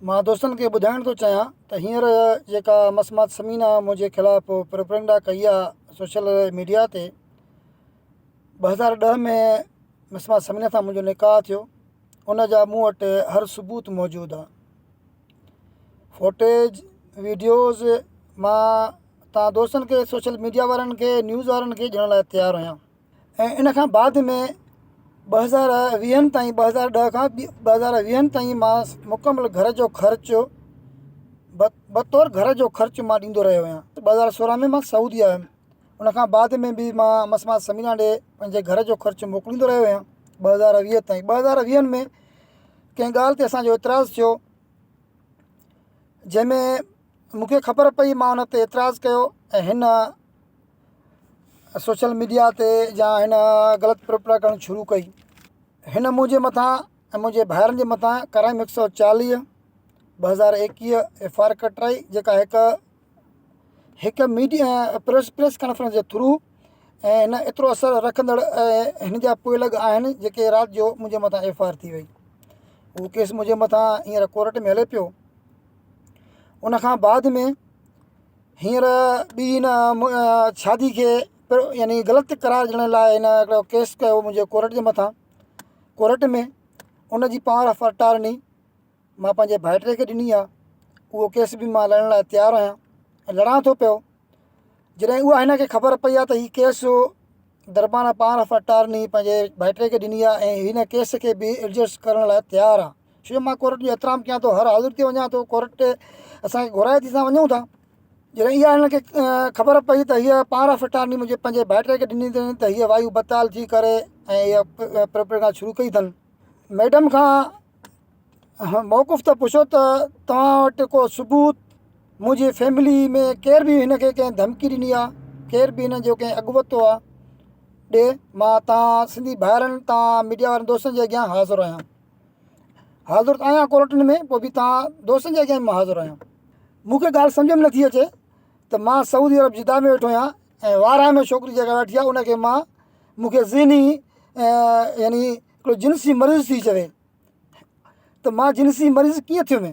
मां दोस्तनि खे ॿुधाइण थो चाहियां त हींअर जेका मसमात समीना मुंहिंजे ख़िलाफ़ु प्रोपेगेंडा कई आहे सोशल मीडिया ते। 2010 में मसमात समीना सां मुंहिंजो निकाह थियो। उन जा मूं वटि हर सबूत मौजूदु आहे, फुटेज वीडियोज़। मां तव्हां दोस्तनि खे, सोशल मीडिया वारनि खे, न्यूज़ वारनि खे ॾियण लाइ तयारु आहियां। ऐं इन खां बाद में 2020 ताईं, 2010 खां 2020 ताईं मां मुकमल घर जो ख़र्चु बतौर घर जो ख़र्चु मां ॾींदो रहियो आहियां। 2016 में मां सऊदी आयुमि। उन खां बाद में बि मां मसमात समीना ॾे पंहिंजे घर जो ख़र्चु मोकिलींदो रहियो आहियां 2020 ताईं। 2020 में कंहिं ॻाल्हि ते असांजो एतिराज़ु थियो, जंहिंमें मूंखे ख़बर पई, मां उन ते एतिराज़ु कयो ऐं हिन सोशल मीडिया ते या हिन ग़लति प्रोपेगेंडा करणु शुरू कई। हिन मुंहिंजे मथां ऐं मुंहिंजे भाइरनि जे मथां क्राइम 140 2021 FIR कटाई, जेका हिकु मीडिया प्रेस कॉन्फ्रेंस जे थ्रू ऐं हिन एतिरो असरु रखंदड़ हिन जा पोइ लॻ आहिनि जेके राति जो मुंहिंजे मथां FIR थी वई। उहो केस मुंहिंजे मथां हींअर कोर्ट में हले पियो। उन खां बाद में हींअर ॿी हिन शादी खे यानी ग़लति करार ॾियण लाइ हिन हिकिड़ो केस कयो मुंहिंजे कोर्ट जे मथां। कोर्ट में उन जी पावर ऑफ अटॉर्नी मां पंहिंजे भाइटे खे ॾिनी आहे। उहो केस बि मां लड़ण लाइ तयारु आहियां ऐं लड़ां थो पियो। जॾहिं उहा हिन खे ख़बर पई आहे त हीउ केस दरबाना पावर ऑफ अटॉर्नी पंहिंजे भाइटे खे ॾिनी आहे ऐं हिन केस खे बि एडजस्ट करण लाइ तयारु आहे, छो मां कोर्ट जो एतिराम कयां थो, हर हाज़िर थी वञा थो। कोर्ट ते असांखे घुराए थी असां वञूं था। जॾहिं इहा हिन खे ख़बर पई त हीअ पावर ऑफ अटॉर्नी मुंहिंजे पंहिंजे भाइटे खे ॾिनी अथई त हीअ वायु बताल थी करे ऐं इहा प्रोपेगेंडा शुरू कई अथनि। मैडम खां मौक़ुफ़ त पुछो त तव्हां वटि को सबूत, मुंहिंजी फैमिली में केर बि हिन खे कंहिं धमकी ॾिनी आहे, केर बि हिन जो कंहिं अॻु वरितो आहे ॾे, मां तव्हां सिंधी भाइरनि, तव्हां मीडिया वारनि दोस्तनि जे अॻियां हाज़िर आहियां। हाज़िर आहियां कोर्टनि में, पोइ बि तव्हां दोस्तनि जे अॻियां मां हाज़िर आहियां। मूंखे ॻाल्हि सम्झ में नथी अचे त मां सऊदी अरब जिदा में वेठो आहियां ऐं वाराह में छोकिरी जेका वेठी आहे उनखे मूंखे ज़हनी यानी हिकिड़ो जिन्सी मरीज़ थी चवे, त मां जिन्सी मरीज़ कीअं थियो में?